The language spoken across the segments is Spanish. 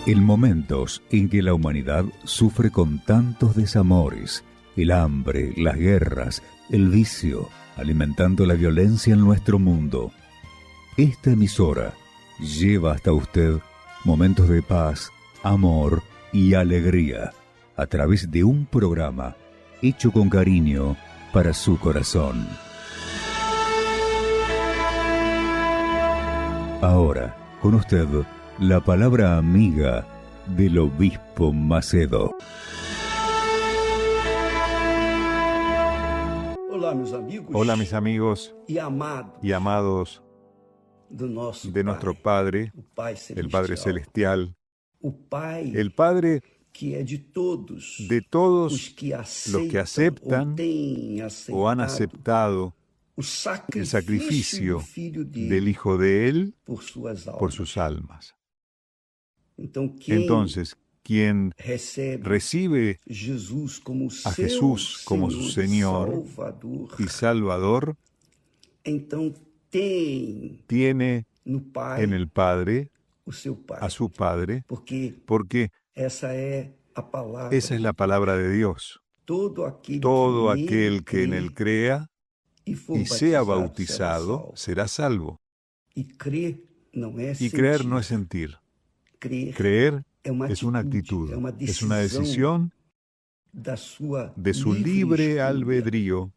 En momentos en que la humanidad sufre con tantos desamores, el hambre, las guerras, el vicio, alimentando la violencia en nuestro mundo, esta emisora lleva hasta usted momentos de paz, amor y alegría a través de un programa hecho con cariño para su corazón. Ahora, con usted, la palabra amiga del obispo Macedo. Hola mis amigos y amados de nuestro Padre, el Padre Celestial, el Padre de todos los que aceptan o han aceptado el sacrificio del Hijo de Él por sus almas. Entonces, quien recibe a Jesús como su Señor y Salvador, tiene en el Padre a su Padre, porque esa es la palabra de Dios. Todo aquel que en Él crea y sea bautizado será salvo. Y creer no es sentir. Creer es una actitud, es una decisión de su libre albedrío.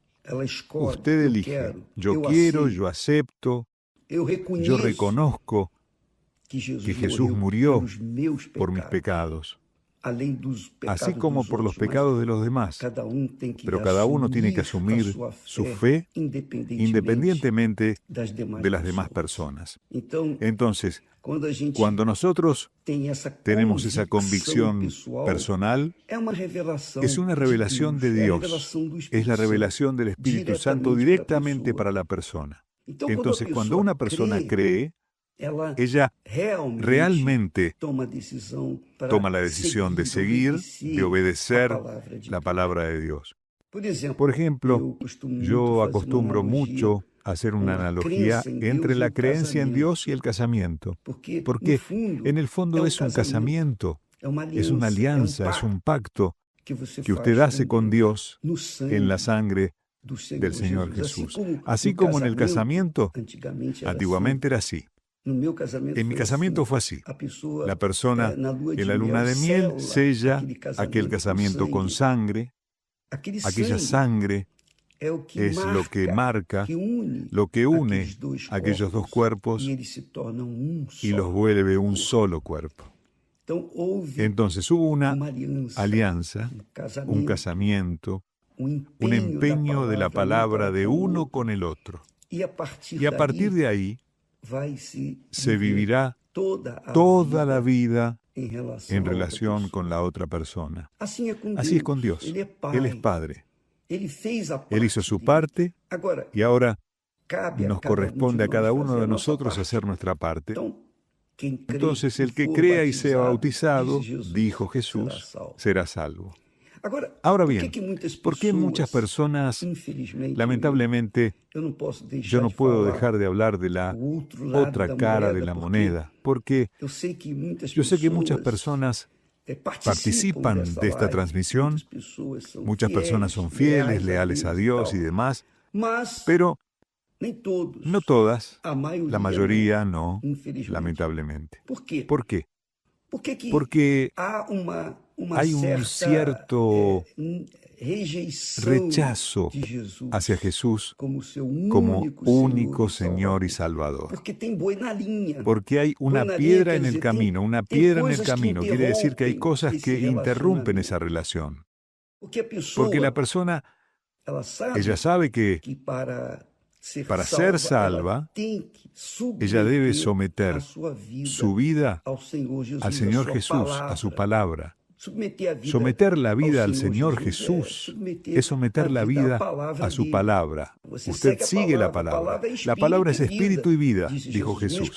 Usted elige, yo quiero, yo acepto, yo reconozco que Jesús murió por mis pecados, así como por los pecados de los demás. Pero cada uno tiene que asumir su fe independientemente de las demás personas. Entonces, cuando nosotros tenemos esa convicción personal, es una revelación de Dios, es la revelación del Espíritu Santo directamente para la persona. Entonces, cuando una persona cree, ella realmente toma la decisión de seguir, de obedecer la palabra de Dios. Por ejemplo, yo acostumbro mucho a hacer una analogía entre la creencia en Dios y el casamiento, porque en el fondo es un casamiento, es una alianza, es un pacto que usted hace con Dios en la sangre del Señor Jesús. Así como en el casamiento, antiguamente era así. En mi casamiento fue así. La persona en la luna de miel sella aquel casamiento con sangre. Aquella sangre es lo que marca, lo que une aquellos dos cuerpos y los vuelve un solo cuerpo. Entonces hubo una alianza, un casamiento, un empeño de la palabra de uno con el otro. Y a partir de ahí se vivirá toda la vida en relación con la otra persona. Así es con Dios. Él es Padre. Él hizo su parte y ahora nos corresponde a cada uno de nosotros hacer nuestra parte. Entonces, el que crea y sea bautizado, dijo Jesús, será salvo. Ahora bien, ¿por qué muchas personas, lamentablemente, yo no puedo dejar de hablar de la otra cara de la moneda? Porque yo sé que muchas personas participan de esta transmisión, muchas personas son fieles, leales a Dios y demás, pero no todas, la mayoría no, lamentablemente. ¿Por qué? Porque hay un cierto rechazo hacia Jesús como único Señor y Salvador. Porque hay una piedra en el camino, quiere decir que hay cosas que interrumpen esa relación. Porque la persona, ella sabe que para ser salva, ella debe someter su vida al Señor Jesús, a su palabra. Someter la vida al Señor Jesús es someter la vida a su palabra. Usted sigue la palabra. La palabra es espíritu y vida, dijo Jesús.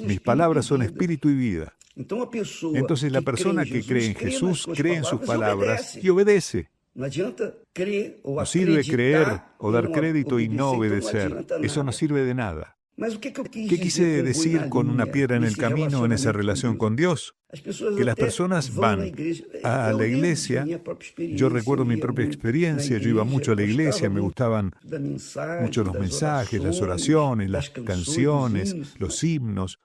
Mis palabras son espíritu y vida. Entonces la persona que cree en Jesús cree en sus palabras y obedece. No sirve creer o dar crédito y no obedecer. Eso no sirve de nada. ¿Qué quise decir con una piedra en el camino en esa relación con Dios? Que las personas van a la iglesia. Yo recuerdo mi propia experiencia, yo iba mucho a la iglesia, me gustaban mucho los mensajes, las oraciones, las canciones, los himnos.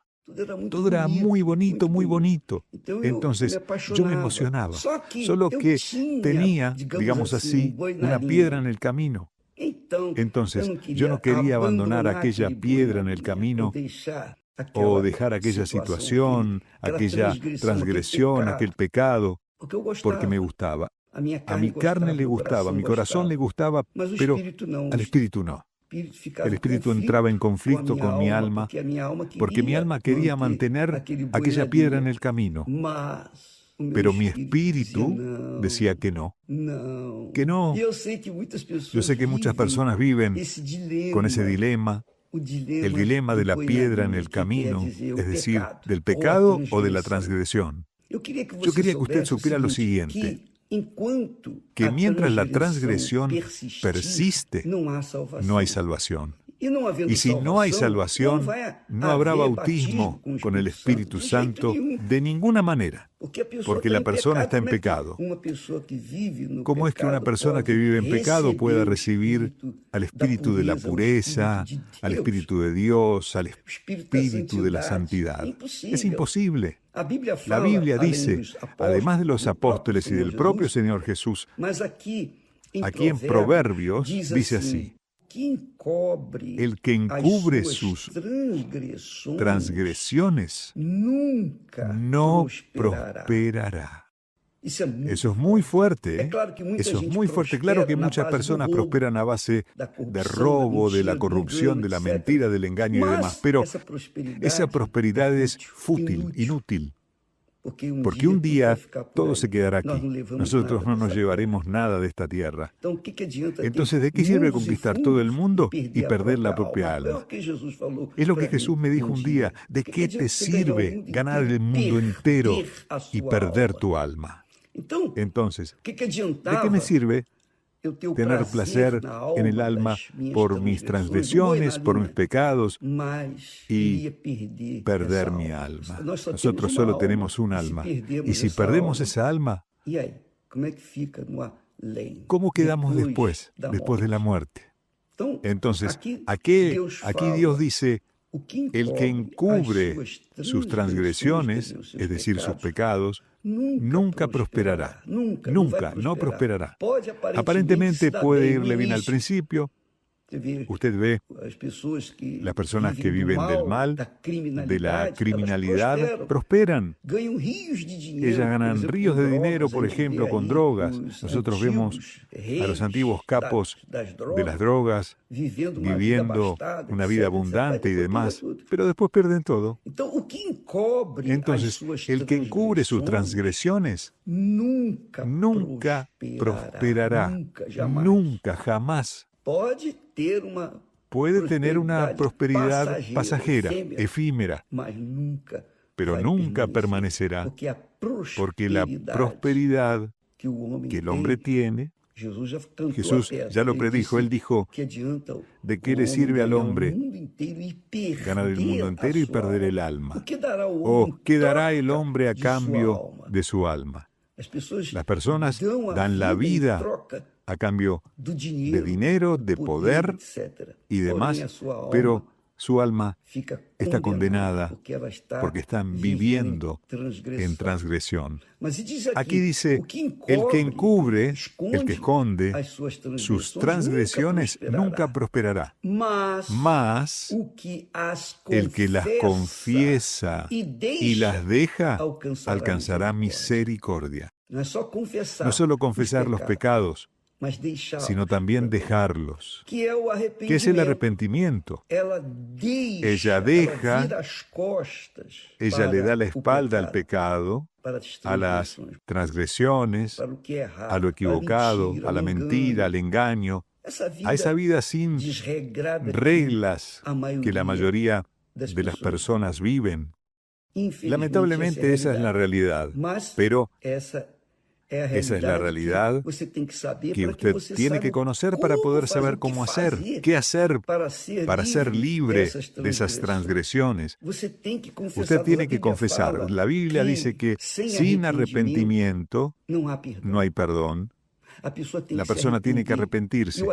Todo era muy bonito, muy bonito. Entonces yo me emocionaba, solo que tenía, digamos así, una piedra en el camino. Entonces yo no quería abandonar aquella piedra en el camino o dejar aquella situación, aquella transgresión, aquel pecado, porque me gustaba. A mi carne le gustaba, a mi corazón le gustaba, pero al espíritu no. El espíritu entraba en conflicto con mi alma, porque mi alma quería mantener aquella piedra en el camino. Pero mi espíritu decía que no. Que no. Yo sé que muchas personas viven con ese dilema, el dilema de la piedra en el camino, es decir, del pecado o de la transgresión. Yo quería que usted supiera lo siguiente, que mientras la transgresión persiste, no hay salvación. Y si no hay salvación, no habrá bautismo con el Espíritu Santo de ninguna manera, porque la persona está en pecado. ¿Cómo es que una persona que vive en pecado pueda recibir al Espíritu de la pureza, al Espíritu de Dios, al Espíritu de la santidad? Es imposible. La Biblia dice, además de los apóstoles y del propio Señor Jesús, aquí en Proverbios dice así: el que encubre sus transgresiones no prosperará. Eso es muy fuerte, ¿eh? Eso es muy fuerte. Claro que muchas personas prosperan a base de robo, de la corrupción, de la mentira, del engaño y demás, pero esa prosperidad es fútil, inútil. Porque un día todo se quedará aquí. Nosotros no nos llevaremos nada de esta tierra. Entonces, ¿de qué sirve conquistar todo el mundo y perder la propia alma? Es lo que Jesús me dijo un día. ¿De qué te sirve ganar el mundo entero y perder tu alma? Entonces, ¿de qué me sirve tener placer en el alma por mis transgresiones, por mis pecados y perder mi alma? Nosotros solo tenemos un alma. Y si perdemos esa alma, ¿cómo quedamos después de la muerte? Entonces, aquí Dios dice, el que encubre sus transgresiones, es decir, sus pecados, nunca prosperará. Nunca, no prosperará. Aparentemente puede irle bien al principio. Usted ve las personas que viven del mal, de la criminalidad, prosperan. Ellas ganan ríos de dinero, por ejemplo, con drogas. Nosotros vemos a los antiguos capos de las drogas viviendo una vida abundante y demás, pero después pierden todo. Entonces, el que encubre sus transgresiones nunca prosperará. Nunca, jamás. Puede tener una prosperidad pasajera, efímera, pero nunca permanecerá, porque la prosperidad que el hombre tiene, Jesús ya lo predijo, Él dijo, ¿de qué le sirve al hombre ganar el mundo entero y perder el alma? ¿O qué dará el hombre a cambio de su alma? Las personas dan la vida a cambio de dinero, de poder y demás, pero su alma está condenada porque están viviendo en transgresión. Aquí dice, el que encubre, el que esconde sus transgresiones nunca prosperará, mas el que las confiesa y las deja alcanzará misericordia. No solo confesar los pecados, sino también dejarlos. ¿Qué es el arrepentimiento? Ella deja, ella le da la espalda al pecado, a las transgresiones, a lo equivocado, a la mentira, al engaño, a esa vida sin reglas que la mayoría de las personas viven. Lamentablemente esa es la realidad, pero Esa es la realidad que usted tiene que conocer para poder saber cómo hacer, qué hacer para ser libre de esas transgresiones. Usted tiene que confesar. La Biblia dice que sin arrepentimiento no hay perdón. La persona tiene que arrepentirse.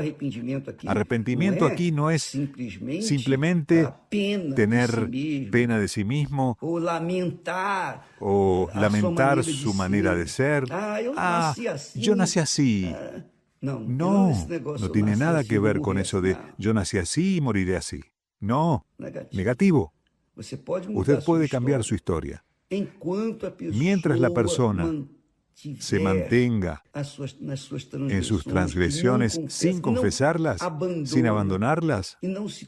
Arrepentimiento aquí no es simplemente tener pena de sí mismo o lamentar su manera de ser. Yo nací así. No tiene nada que ver con eso de yo nací así y moriré así. No, negativo. Usted puede cambiar su historia. Mientras la persona se mantenga en sus transgresiones sin confesarlas, sin abandonarlas,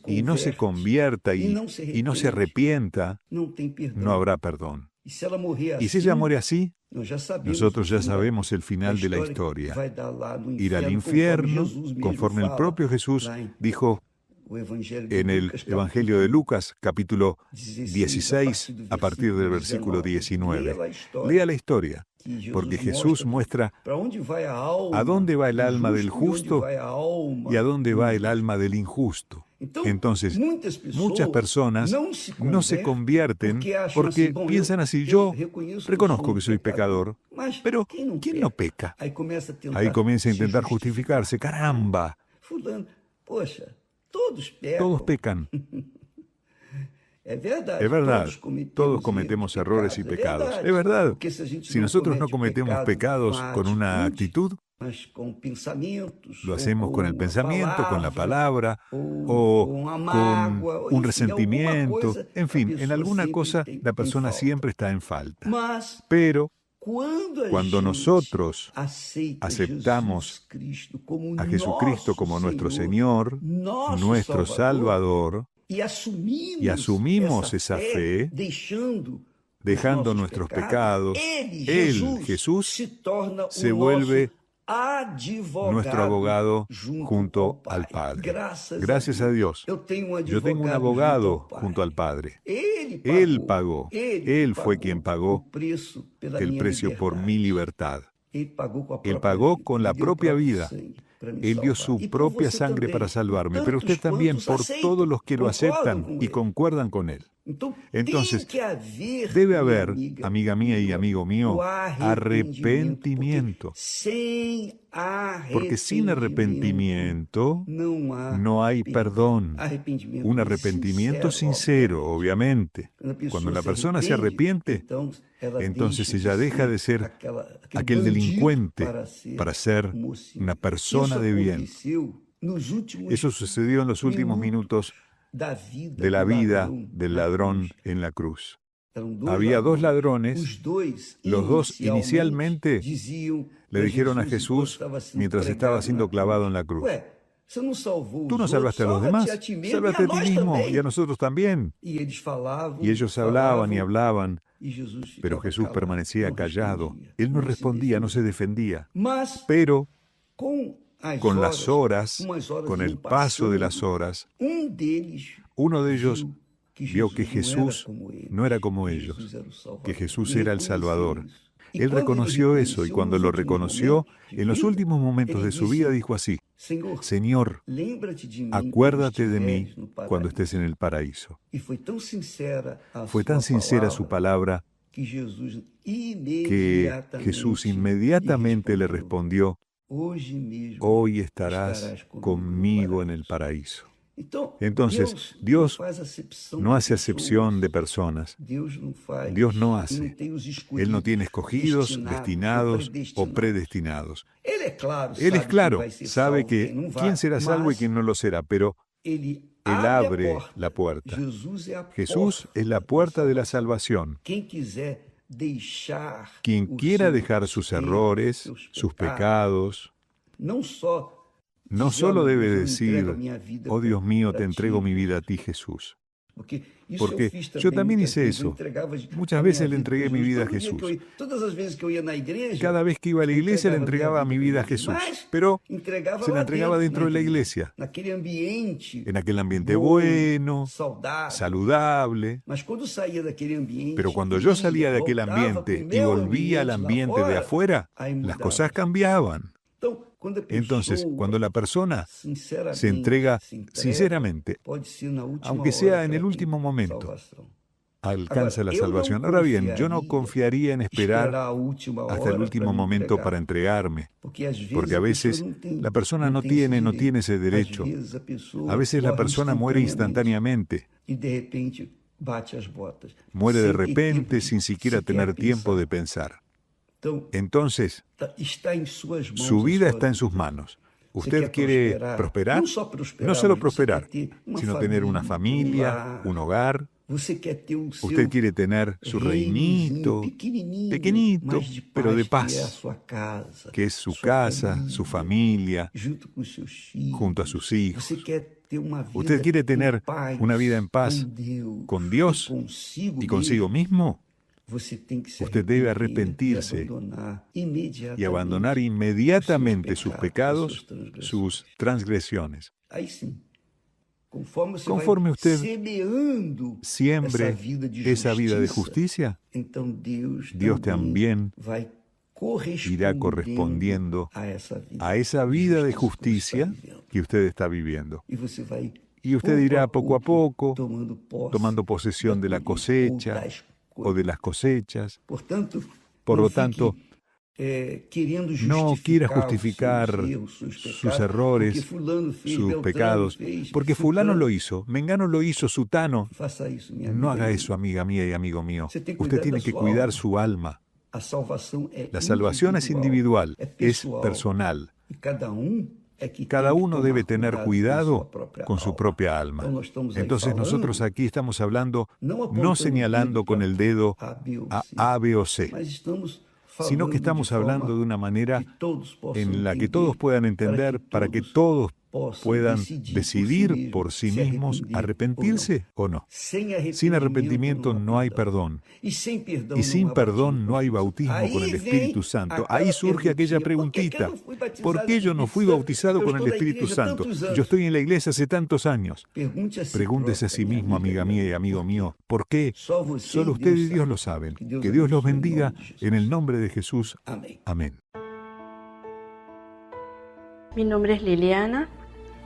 y no se convierta y no se arrepienta, no habrá perdón. Y si ella muere así, nosotros ya sabemos el final de la historia. Ir al infierno, conforme el propio Jesús dijo en el Evangelio de Lucas, capítulo 16, a partir del versículo 19. Lea la historia, porque Jesús muestra a dónde va el alma del justo y a dónde va el alma del injusto. Entonces, muchas personas no se convierten porque piensan así: yo reconozco que soy pecador, pero ¿quién no peca? Ahí comienza a intentar justificarse. ¡Caramba! Todos pecan. Es verdad, todos cometemos errores y pecados. Es verdad. Si nosotros no cometemos pecados con una actitud, lo hacemos con el pensamiento, con la palabra, o con un resentimiento. En fin, en alguna cosa la persona siempre está en falta. Pero cuando nosotros aceptamos a Jesucristo como nuestro Señor, nuestro Salvador, y asumimos esa fe, dejando nuestros pecados, Él, Jesús, se vuelve nuestro abogado junto al Padre. Gracias a Dios. Yo tengo un abogado junto al Padre. Él pagó. Él fue quien pagó el precio por mi libertad. Él pagó con la propia vida. Él dio su propia sangre para salvarme, pero usted también, por todos los que lo aceptan y concuerdan con Él. Entonces, debe haber, amiga mía y amigo mío, arrepentimiento. Porque sin arrepentimiento no hay perdón. Un arrepentimiento sincero, obviamente. Cuando la persona se arrepiente, entonces ella deja de ser aquel delincuente para ser una persona de bien. Eso sucedió en los últimos minutos de la vida del ladrón en la cruz. Había dos ladrones. Los dos inicialmente le dijeron a Jesús mientras estaba siendo clavado en la cruz: tú no salvaste a los demás, sálvate a ti mismo y a nosotros también. Y ellos hablaban y hablaban, pero Jesús permanecía callado. Él no respondía, no se defendía. Pero con las horas, con el paso de las horas, uno de ellos vio que Jesús no era como ellos, que Jesús era el Salvador. Él reconoció eso, y cuando lo reconoció, en los últimos momentos de su vida dijo así: Señor, acuérdate de mí cuando estés en el paraíso. Fue tan sincera su palabra que Jesús inmediatamente le respondió: hoy estarás conmigo en el paraíso. Entonces, Dios no hace acepción de personas. Dios no hace. Él no tiene escogidos, destinados o predestinados. Él es claro, sabe que quién será salvo y quién no lo será, pero Él abre la puerta. Jesús es la puerta de la salvación. Quien quiera dejar sus errores, sus pecados, no solo debe decir: oh Dios mío, te entrego mi vida a ti, Jesús. Porque yo también hice eso. Muchas veces le entregué mi vida a Jesús. Cada vez que iba a la iglesia le entregaba mi vida a Jesús. Pero se la entregaba dentro de la iglesia. En aquel ambiente bueno, saludable. Pero cuando yo salía de aquel ambiente y volvía al ambiente de afuera, las cosas cambiaban. Entonces, cuando la persona se entrega sinceramente, aunque sea en el último momento, alcanza la salvación. Ahora bien, yo no confiaría en esperar hasta el último momento para entregarme, porque a veces la persona no tiene ese derecho. A veces la persona muere instantáneamente. Muere de repente sin siquiera tener tiempo de pensar. Entonces, su vida está en sus manos. ¿Usted quiere prosperar? No solo prosperar, sino tener una familia, un hogar. Usted quiere tener su reinito, pequeñito, pero de paz, que es su casa, su familia, junto a sus hijos. ¿Usted quiere tener una vida en paz con Dios y consigo mismo? Usted debe arrepentirse y abandonar inmediatamente sus pecados, sus transgresiones. Conforme usted siembre esa vida de justicia, Dios también irá correspondiendo a esa vida de justicia que usted está viviendo. Y usted irá poco a poco tomando posesión de la cosecha o de las cosechas. Por lo tanto, no quiera justificar sus errores, sus pecados, porque fulano lo hizo, mengano lo hizo, sutano. No haga eso, amiga mía y amigo mío. Usted tiene que cuidar su alma. La salvación es individual, es personal. Cada uno debe tener cuidado con su propia alma. Entonces nosotros aquí estamos hablando, no señalando con el dedo a A, B o C, sino que estamos hablando de una manera en la que todos puedan entender, para que todos puedan decidir por sí mismos arrepentirse o no. Sin arrepentimiento no hay perdón. Y sin perdón no hay bautismo con el Espíritu Santo. Ahí surge aquella preguntita: ¿por qué yo no fui bautizado con el Espíritu Santo? Yo estoy en la iglesia hace tantos años. Pregúntese a sí mismo, amiga mía y amigo mío, ¿por qué? Solo usted y Dios lo saben. Que Dios los bendiga en el nombre de Jesús. Amén. Mi nombre es Liliana.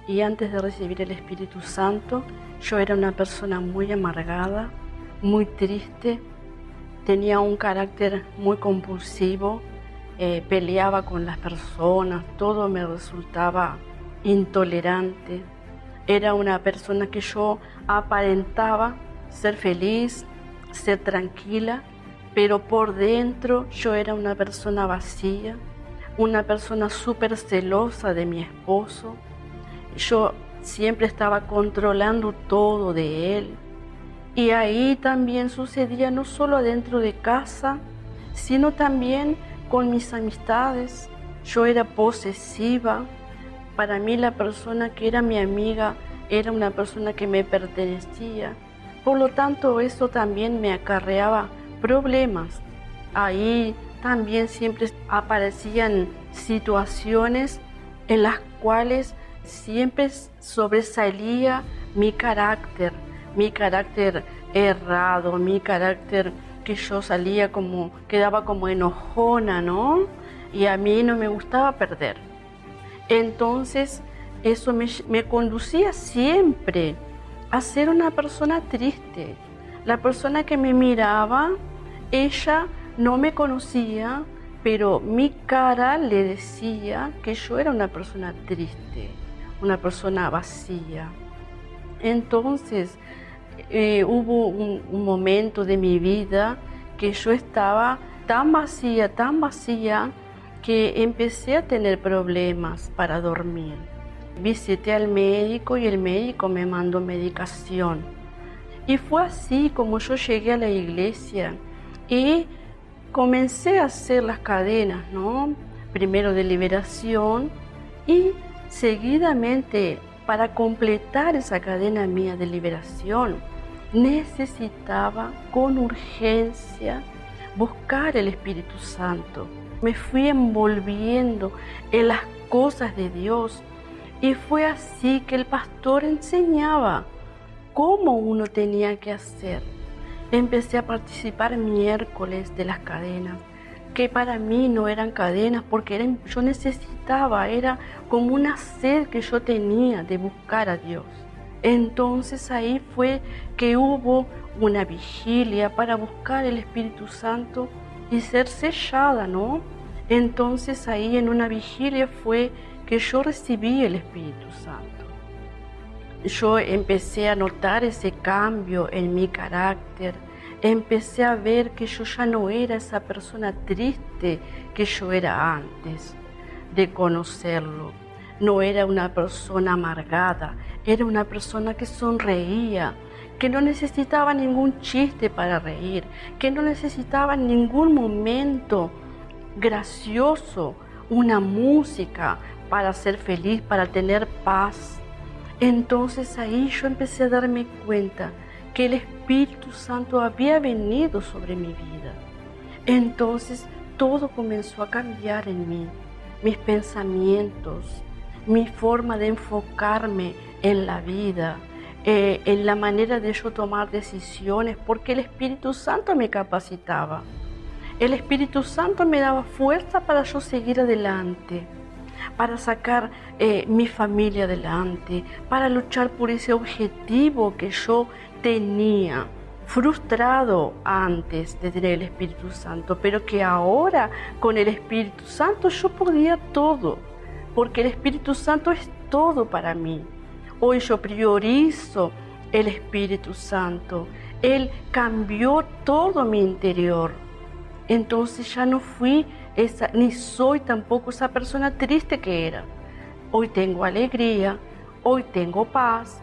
Y antes de recibir el Espíritu Santo, yo era una persona muy amargada, muy triste, tenía un carácter muy compulsivo, peleaba con las personas, todo me resultaba intolerante. Era una persona que yo aparentaba ser feliz, ser tranquila, pero por dentro yo era una persona vacía, una persona súper celosa de mi esposo. Yo siempre estaba controlando todo de él. Y ahí también sucedía no solo dentro de casa, sino también con mis amistades. Yo era posesiva. Para mí la persona que era mi amiga era una persona que me pertenecía. Por lo tanto, eso también me acarreaba problemas. Ahí también siempre aparecían situaciones en las cuales siempre sobresalía mi carácter errado, mi carácter que yo salía quedaba como enojona, ¿no? Y a mí no me gustaba perder. Entonces, eso me conducía siempre a ser una persona triste. La persona que me miraba, ella no me conocía, pero mi cara le decía que yo era una persona triste, una persona vacía. Entonces, hubo un momento de mi vida que yo estaba tan vacía, que empecé a tener problemas para dormir. Visité al médico y el médico me mandó medicación. Y fue así como yo llegué a la iglesia y comencé a hacer las cadenas, ¿no? Primero de liberación y seguidamente, para completar esa cadena mía de liberación, necesitaba con urgencia buscar el Espíritu Santo. Me fui envolviendo en las cosas de Dios y fue así que el pastor enseñaba cómo uno tenía que hacer. Empecé a participar miércoles de las cadenas, que para mí no eran cadenas porque yo necesitaba, era como una sed que yo tenía de buscar a Dios. Entonces ahí fue que hubo una vigilia para buscar el Espíritu Santo y ser sellada, ¿no? Entonces ahí en una vigilia fue que yo recibí el Espíritu Santo. Yo empecé a notar ese cambio en mi carácter, empecé a ver que yo ya no era esa persona triste que yo era antes de conocerlo. No era una persona amargada, era una persona que sonreía, que no necesitaba ningún chiste para reír, que no necesitaba en ningún momento gracioso, una música para ser feliz, para tener paz. Entonces ahí yo empecé a darme cuenta que el Espíritu Santo había venido sobre mi vida. Entonces todo comenzó a cambiar en mí, mis pensamientos, mi forma de enfocarme en la vida, en la manera de yo tomar decisiones, porque el Espíritu Santo me capacitaba. El Espíritu Santo me daba fuerza para yo seguir adelante, para sacar mi familia adelante, para luchar por ese objetivo que yo tenía, frustrado antes de tener el Espíritu Santo, pero que ahora con el Espíritu Santo yo podía todo, porque el Espíritu Santo es todo para mí. Hoy yo priorizo el Espíritu Santo. Él cambió todo mi interior. Entonces ya no fui ni soy tampoco esa persona triste que era. Hoy tengo alegría, hoy tengo paz,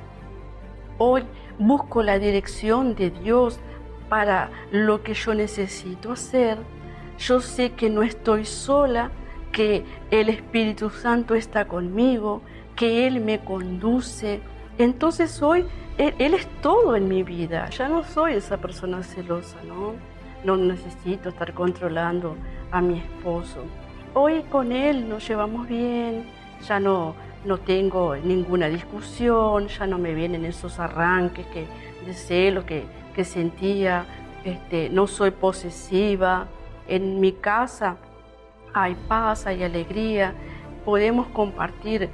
hoy busco la dirección de Dios para lo que yo necesito hacer. Yo sé que no estoy sola, que el Espíritu Santo está conmigo, que Él me conduce. Entonces hoy Él es todo en mi vida. Ya no soy esa persona celosa, ¿no? No necesito estar controlando a mi esposo. Hoy con Él nos llevamos bien, ya no tengo ninguna discusión, ya no me vienen esos arranques de celo que sentía, no soy posesiva. En mi casa hay paz, hay alegría, podemos compartir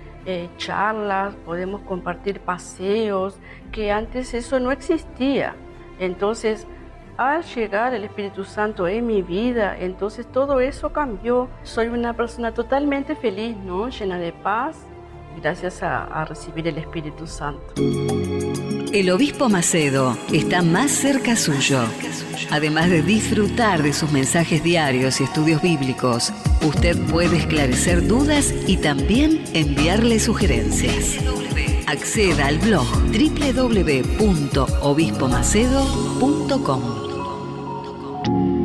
charlas, podemos compartir paseos, que antes eso no existía. Entonces, al llegar el Espíritu Santo en mi vida, entonces todo eso cambió. Soy una persona totalmente feliz, ¿no? Llena de paz, gracias a recibir el Espíritu Santo. El obispo Macedo está más cerca suyo. Además de disfrutar de sus mensajes diarios y estudios bíblicos, usted puede esclarecer dudas y también enviarle sugerencias. Acceda al blog www.obispomacedo.com.